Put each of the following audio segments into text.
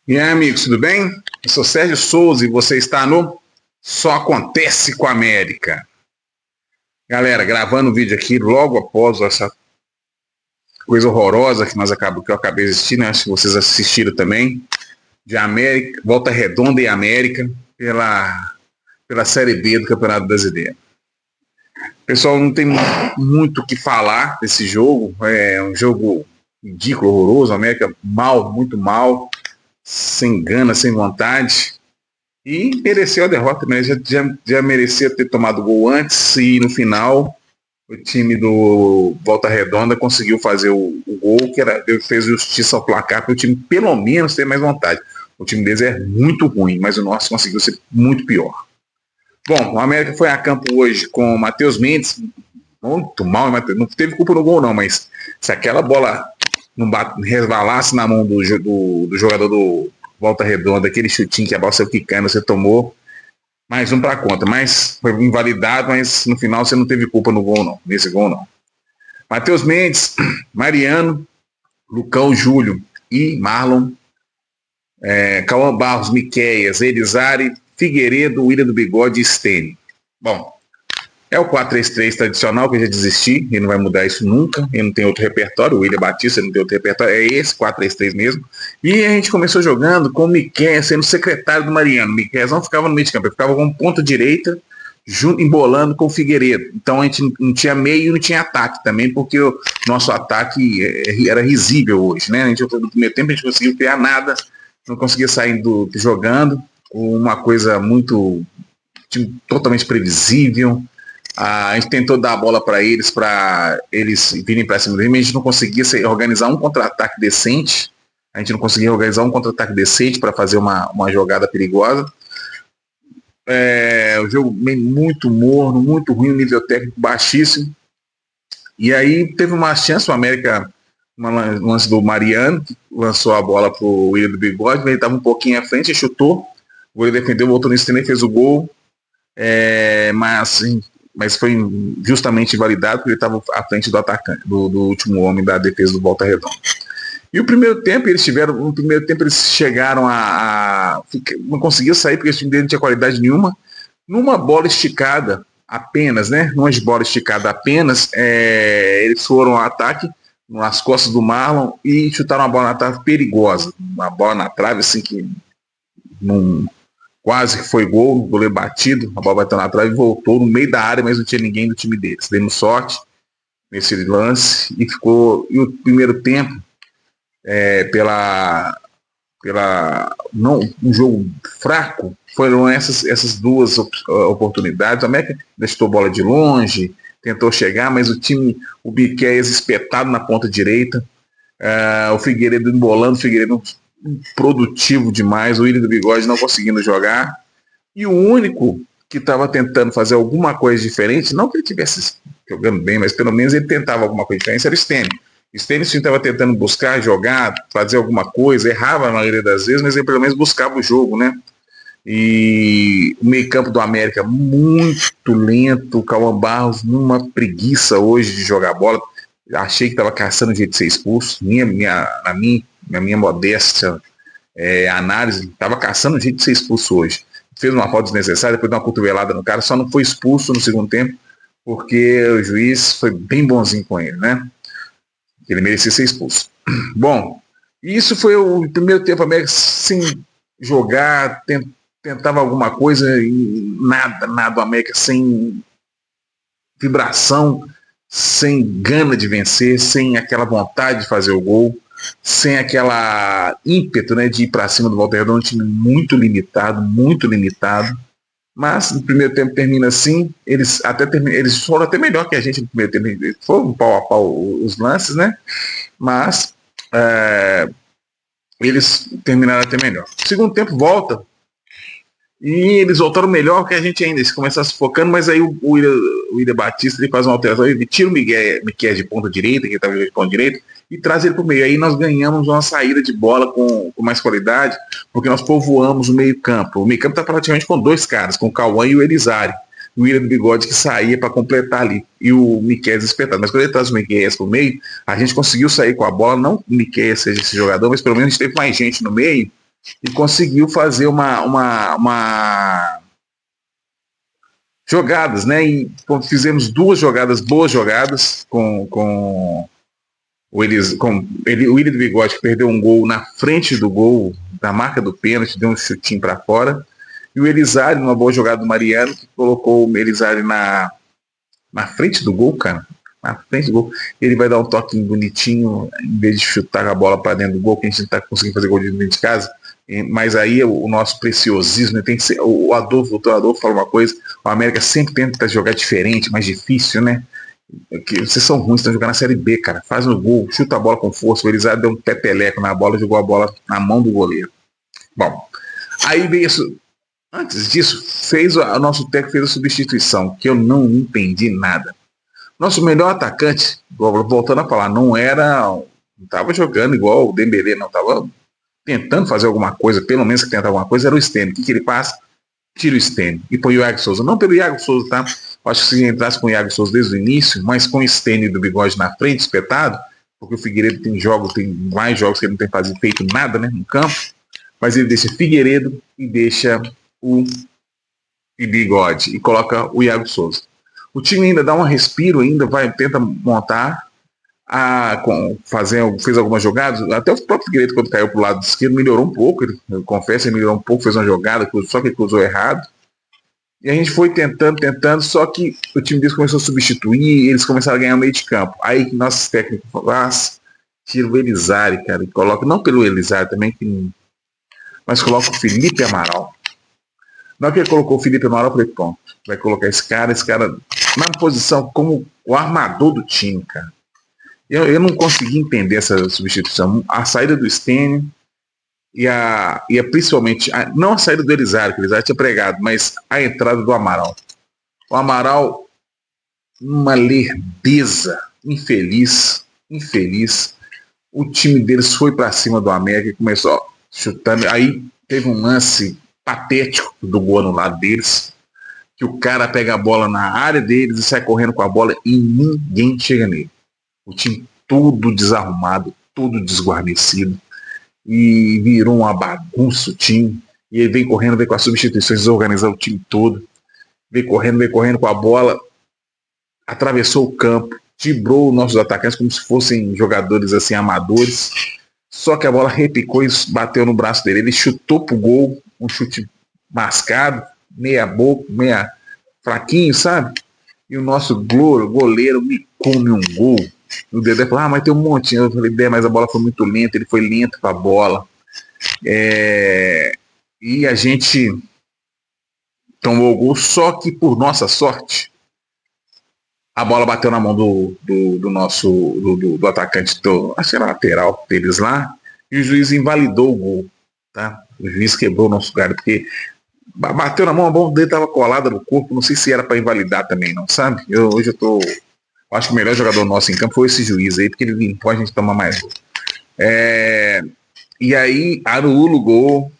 E aí, amigos, tudo bem? Eu sou Sérgio Souza e você está no Só Acontece com a América. Galera, gravando o vídeo aqui logo após essa coisa horrorosa que eu acabei de assistir, né? Acho que vocês assistiram também, de América, Volta Redonda e América, pela Série B do Campeonato Brasileiro. Pessoal, não tem muito o que falar desse jogo, é um jogo ridículo, horroroso, a América mal, muito mal, sem gana, sem vontade. E mereceu a derrota, mas já merecia ter tomado gol antes e no final o time do Volta Redonda conseguiu fazer o gol, fez justiça ao placar para o time pelo menos ter mais vontade. O time deles é muito ruim, mas o nosso conseguiu ser muito pior. Bom, o América foi a campo hoje com o Matheus Mendes, muito mal, não teve culpa no gol não, mas se aquela bola não resvalasse na mão do jogador do Volta Redonda, aquele chutinho que a bola saiu quicando, você tomou mais um para conta, mas foi invalidado, mas no final você não teve culpa no gol não, nesse gol não. Matheus Mendes, Mariano, Lucão, Júlio e Marlon, Cauã Barros, Miqueias, Elizari, Figueiredo, William do Bigode e Stênio. Bom, é o 4-3-3 tradicional, que eu já desisti, ele não vai mudar isso nunca, ele não tem outro repertório, o William Batista não tem outro repertório, é esse 4-3-3 mesmo. E a gente começou jogando com o Miqueias sendo secretário do Mariano. O Miqueias não ficava no meio de campo, ele ficava com ponta direita, embolando com o Figueiredo. Então a gente não tinha meio e não tinha ataque também, porque o nosso ataque era risível hoje, né? No primeiro tempo a gente conseguiu criar nada, não conseguia sair jogando, uma coisa muito totalmente previsível. A gente tentou dar a bola para eles virem para cima do time, a gente não conseguia organizar um contra-ataque decente. Para fazer uma jogada perigosa. O jogo muito morno, muito ruim, nível técnico baixíssimo. E aí teve uma chance, o América, um lance do Mariano, que lançou a bola para o William do Bigode, ele estava um pouquinho à frente, chutou, o goleiro defendeu, voltou no estênio e fez o gol. Mas foi justamente invalidado porque ele estava à frente do atacante, do último homem da defesa do Volta Redonda. E o primeiro tempo eles chegaram não conseguiam sair porque o time dele não tinha qualidade nenhuma. Numa bola esticada apenas, né? Eles foram ao ataque nas costas do Marlon e chutaram uma bola na trave perigosa. Uma bola na trave assim que quase que foi gol, o goleiro batido, a bola bateu na trave e voltou no meio da área, mas não tinha ninguém do time deles. Demos sorte nesse lance e o primeiro tempo, um jogo fraco, foram essas duas oportunidades. A América deixou a bola de longe, tentou chegar, mas o Miqueias espetado na ponta direita, o Figueiredo embolando, o Figueiredo produtivo demais, o William do Bigode não conseguindo jogar, e o único que estava tentando fazer alguma coisa diferente, não que ele estivesse jogando bem, mas pelo menos ele tentava alguma coisa diferente, era o Stênio. O Stênio sim estava tentando buscar, jogar, fazer alguma coisa, errava a maioria das vezes, mas ele pelo menos buscava o jogo, né? E o meio campo do América muito lento, o Cauã Barros numa preguiça hoje de jogar bola, achei que estava caçando o jeito de ser expulso, na minha modesta análise, estava caçando o jeito de ser expulso hoje. Fez uma falta desnecessária, depois de uma cotovelada no cara, só não foi expulso no segundo tempo, porque o juiz foi bem bonzinho com ele, né? Ele merecia ser expulso. Bom, isso foi o primeiro tempo, a América sem jogar, tentava alguma coisa e nada, a América sem vibração, sem gana de vencer, sem aquela vontade de fazer o gol, sem aquela ímpeto, né, de ir para cima do Volta Redonda, um time muito limitado, mas no primeiro tempo termina assim, eles foram até melhor que a gente no primeiro tempo, eles foram pau a pau os lances, né, mas eles terminaram até melhor. O segundo tempo volta, e eles voltaram melhor que a gente ainda. Eles começaram sufocando, mas aí o William Batista ele faz uma alteração, ele tira o Miqueias de ponta direita, que estava de ponta direita, e traz ele para o meio. Aí nós ganhamos uma saída de bola com mais qualidade, porque nós povoamos o meio campo. O meio campo está praticamente com dois caras, com o Cauã e o Elizari. O William do Bigode que saía para completar ali. E o Miqueias espetado. Mas quando ele traz o Miqueias para o meio, a gente conseguiu sair com a bola. Não que o Miqueias seja esse jogador, mas pelo menos a gente teve mais gente no meio e conseguiu fazer jogadas, né? E fizemos duas jogadas, boas jogadas, com o Willian do Bigode, que perdeu um gol na frente do gol, da marca do pênalti, deu um chutinho para fora. E o Elisário, numa boa jogada do Mariano, que colocou o Elisário na frente do gol, cara. Na frente do gol. Ele vai dar um toquinho bonitinho, em vez de chutar a bola para dentro do gol, que a gente não está conseguindo fazer gol de dentro de casa. Mas aí o nosso preciosismo, né, tem que ser. O doutor Adolfo fala uma coisa: o América sempre tenta jogar diferente, mais difícil, né? Que vocês são ruins, estão jogando na Série B, cara. Faz um gol, chuta a bola com força. O Elisário deu um pepeleco na bola, jogou a bola na mão do goleiro. Bom, aí veio isso. Antes disso, o nosso técnico fez a substituição, que eu não entendi nada. Nosso melhor atacante, voltando a falar, não estava jogando igual o Dembélé, não estava tentando fazer alguma coisa, pelo menos que tentar alguma coisa, era o Stênio. O que ele passa? Tira o Stênio e põe o Iago Souza. Não pelo Iago Souza, tá? Eu acho que se entrasse com o Iago Souza desde o início, mas com o Stênio do Bigode na frente, espetado, porque o Figueiredo tem mais jogos que ele não tem feito nada, né, no campo, mas ele deixa Figueiredo e deixa o Bigode e coloca o Iago Souza. O time ainda dá um respiro, tenta montar, fez algumas jogadas, até o próprio Figueiredo, quando caiu para o lado esquerdo, melhorou um pouco, eu confesso, ele melhorou um pouco, fez uma jogada, só que ele cruzou errado. E a gente foi tentando, só que o time deles começou a substituir, eles começaram a ganhar o meio de campo. Aí que nossos técnicos falaram, tira o Elisário, cara, e coloca, não pelo Elisário também, mas coloca o Felipe Amaral. Na hora que ele colocou o Felipe Amaral, eu falei, pronto, vai colocar esse cara na posição como o armador do time, cara. Eu não consegui entender essa substituição. A saída do Stênio e principalmente, não a saída do Elisário, que o Elisário tinha pregado, mas a entrada do Amaral. O Amaral, uma lerdeza, infeliz. O time deles foi para cima do América e começou chutando. Aí teve um lance patético do gol anulado deles, que o cara pega a bola na área deles e sai correndo com a bola e ninguém chega nele. O time todo desarrumado, todo desguarnecido, e virou uma bagunça o time. E ele vem correndo, vem com as substituições, desorganizar o time todo, vem correndo com a bola, atravessou o campo, tibrou os nossos atacantes como se fossem jogadores assim amadores. Só que a bola repicou e bateu no braço dele. Ele chutou pro gol, um chute mascado, meia boca, meia fraquinho, sabe? E o nosso goleiro me come um gol. O Dedé falou, mas tem um montinho. Eu falei, mas a bola foi muito lenta, ele foi lento pra bola. E a gente tomou o gol, só que por nossa sorte, a bola bateu na mão do nosso atacante, acho que era lateral deles lá, e o juiz invalidou o gol, tá? O juiz quebrou o nosso galho, porque bateu na mão, a bola dele estava colada no corpo, não sei se era para invalidar também, não, sabe? Hoje eu acho que o melhor jogador nosso em campo foi esse juiz aí, porque ele limpou a gente tomar mais gol. E aí, anula o gol,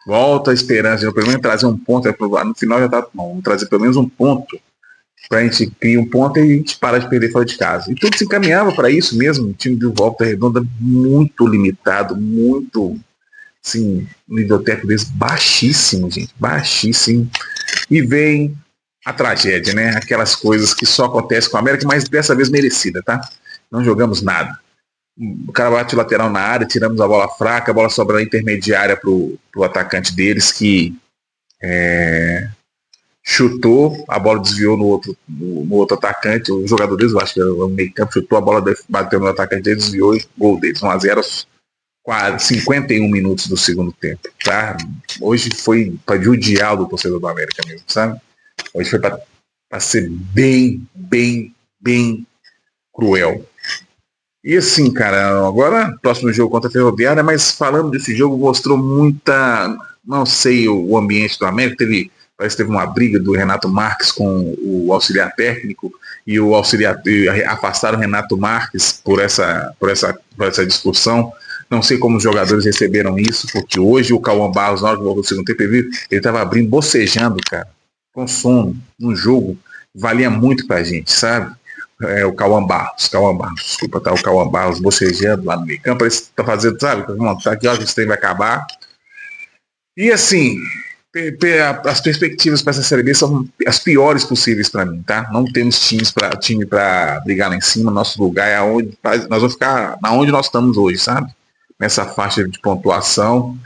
volta a esperança, pelo menos trazer um ponto, no final já tá bom, trazer pelo menos um ponto, para a gente criar um ponto e a gente parar de perder fora de casa. E tudo se encaminhava para isso mesmo, o time de Volta Redonda muito limitado, muito, assim, o nível técnico deles baixíssimo, gente, baixíssimo. E vem a tragédia, né? Aquelas coisas que só acontecem com a América, mas dessa vez merecida, tá? Não jogamos nada. O cara bate o lateral na área, tiramos a bola fraca, a bola sobra intermediária pro atacante deles, que chutou, a bola desviou no outro atacante, o jogador deles, eu acho que era o meio campo, chutou, a bola bateu no atacante deles, desviou e gol deles, 1-0, quase 51 minutos do segundo tempo, tá? Hoje foi para judiar do torcedor do América mesmo, sabe? Hoje foi para ser bem cruel. E assim, cara, agora, próximo jogo contra a Ferroviária, mas falando desse jogo, mostrou muita, não sei, o ambiente do América, parece que teve uma briga do Renato Marques com o auxiliar técnico, e o auxiliar afastaram o Renato Marques por essa discussão. Não sei como os jogadores receberam isso, porque hoje o Cauã Barros, na hora que voltou no segundo tempo, ele estava abrindo, bocejando, cara, com sono, num jogo, valia muito pra gente, sabe? O Cauã Barros, desculpa, tá? O Cauã Barros bocejando lá no meio campo, ele tá fazendo, sabe? Tá aqui, ó, que esse trem vai acabar, E assim, as perspectivas para essa Série B são as piores possíveis para mim, tá? Não temos time para brigar lá em cima. Nosso lugar é aonde nós vamos ficar, na onde nós estamos hoje, sabe? Nessa faixa de pontuação.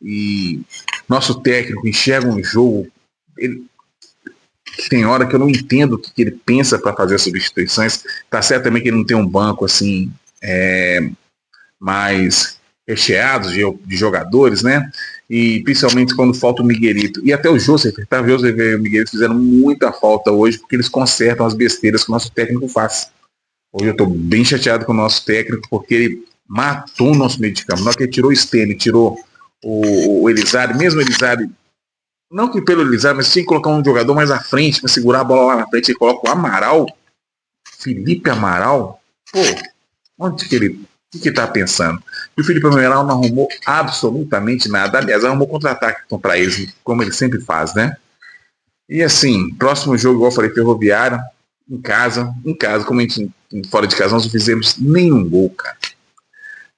E nosso técnico enxerga um jogo. Tem hora que eu não entendo o que ele pensa para fazer as substituições. Tá certo também que ele não tem um banco assim mais recheados de jogadores, né? E principalmente quando falta o Miguelito. E até o Joseph, tá? O Joseph e o Miguelito fizeram muita falta hoje porque eles consertam as besteiras que o nosso técnico faz. Hoje eu estou bem chateado com o nosso técnico porque ele matou o nosso meio de campo. Na hora que ele tirou o Stênio, tirou o Elizari, mesmo o Elizari, não que pelo Elizari, mas tinha que colocar um jogador mais à frente para segurar a bola lá na frente. Ele coloca o Amaral, Felipe Amaral. Pô, onde que ele está pensando? E o Felipe Amaral não arrumou absolutamente nada. Aliás, arrumou contra-ataque para eles, como ele sempre faz, né? E assim, próximo jogo, igual eu falei, Ferroviária, em casa, como a gente fora de casa, nós não fizemos nenhum gol, cara.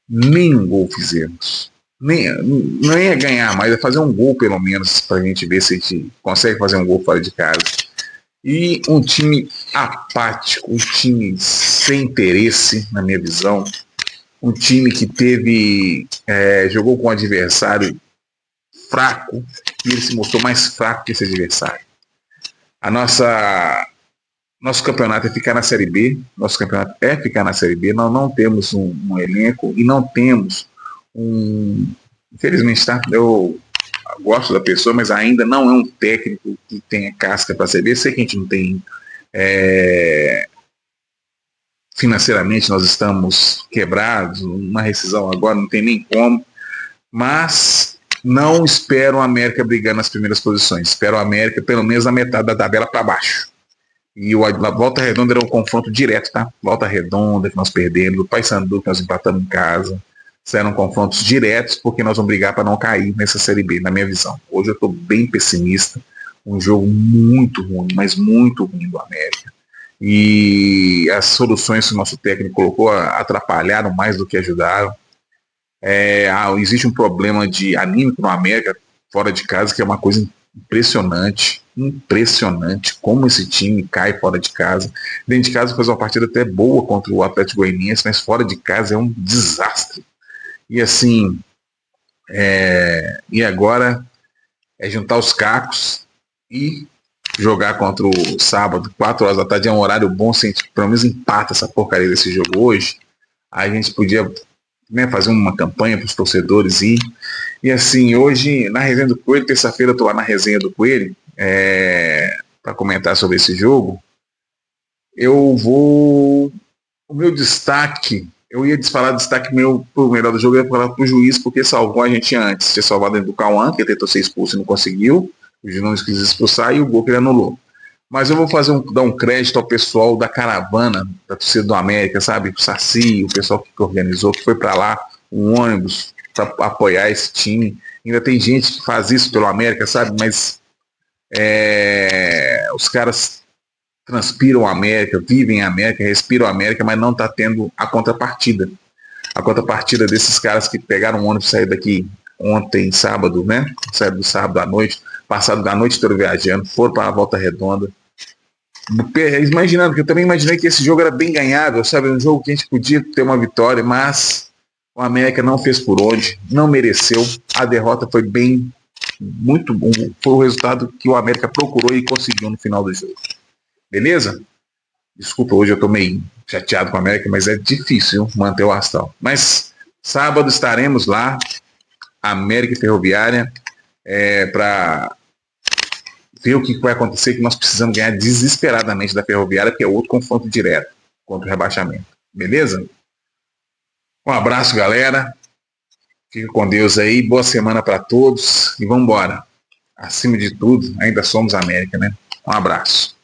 Nenhum gol fizemos. Não é ganhar, mas é fazer um gol pelo menos, pra gente ver se a gente consegue fazer um gol fora de casa. E um time apático, um time sem interesse, na minha visão. Um time que jogou com um adversário fraco e ele se mostrou mais fraco que esse adversário. Nosso campeonato é ficar na Série B. Nós não temos um elenco e não temos infelizmente, tá? Eu gosto da pessoa, mas ainda não é um técnico que tenha casca para a Série B. Sei que a gente não tem financeiramente, nós estamos quebrados, uma rescisão agora não tem nem como, mas não espero o América brigar nas primeiras posições. Espero o América pelo menos na metade da tabela para baixo. E a Volta Redonda era um confronto direto, tá? Volta Redonda, que nós perdemos, o Paysandu, que nós empatamos em casa. Serão confrontos diretos, porque nós vamos brigar para não cair nessa Série B, na minha visão. Hoje eu estou bem pessimista. Um jogo muito ruim, mas muito ruim do América. E as soluções que o nosso técnico colocou atrapalharam mais do que ajudaram. Existe um problema de anímico no América, fora de casa, que é uma coisa impressionante como esse time cai fora de casa. Dentro de casa fez uma partida até boa contra o Atlético Goianiense, mas fora de casa é um desastre. E assim, e agora é juntar os cacos e jogar contra o sábado, 4 horas da tarde, é um horário bom, se a gente pelo menos empata essa porcaria desse jogo hoje, a gente podia, né, fazer uma campanha para os torcedores ir. E assim, hoje, na resenha do Coelho, terça-feira eu estou lá na resenha do Coelho, para comentar sobre esse jogo. O meu destaque, eu ia falar destaque meu pro melhor do jogo, eu ia falar pro juiz, porque salvou a gente antes. Tinha salvado dentro do Cauã, que ele tentou ser expulso e não conseguiu. O juiz não quis expulsar e o gol que ele anulou. Mas eu vou dar um crédito ao pessoal da caravana, da torcida do América, sabe? O Saci, o pessoal que organizou, que foi para lá, um ônibus para apoiar esse time. Ainda tem gente que faz isso pelo América, sabe? Mas os caras transpiram a América, vivem a América, respiram a América, mas não está tendo a contrapartida. A contrapartida desses caras que pegaram um ônibus e saíram daqui ontem, sábado, né? Saíram do sábado à noite, passado da noite toda viajando, foram para a Volta Redonda. Imaginando, que eu também imaginei que esse jogo era bem ganhável, sabe? Um jogo que a gente podia ter uma vitória, mas o América não fez por onde, não mereceu. A derrota foi muito bom. Foi o resultado que o América procurou e conseguiu no final do jogo. Beleza? Desculpa, hoje eu tô meio chateado com a América, mas é difícil manter o astral. Mas sábado estaremos lá, América e Ferroviária, para ver o que vai acontecer, que nós precisamos ganhar desesperadamente da Ferroviária, porque é outro confronto direto contra o rebaixamento. Beleza? Um abraço, galera. Fica com Deus aí. Boa semana para todos. E vamos embora. Acima de tudo, ainda somos América, né? Um abraço.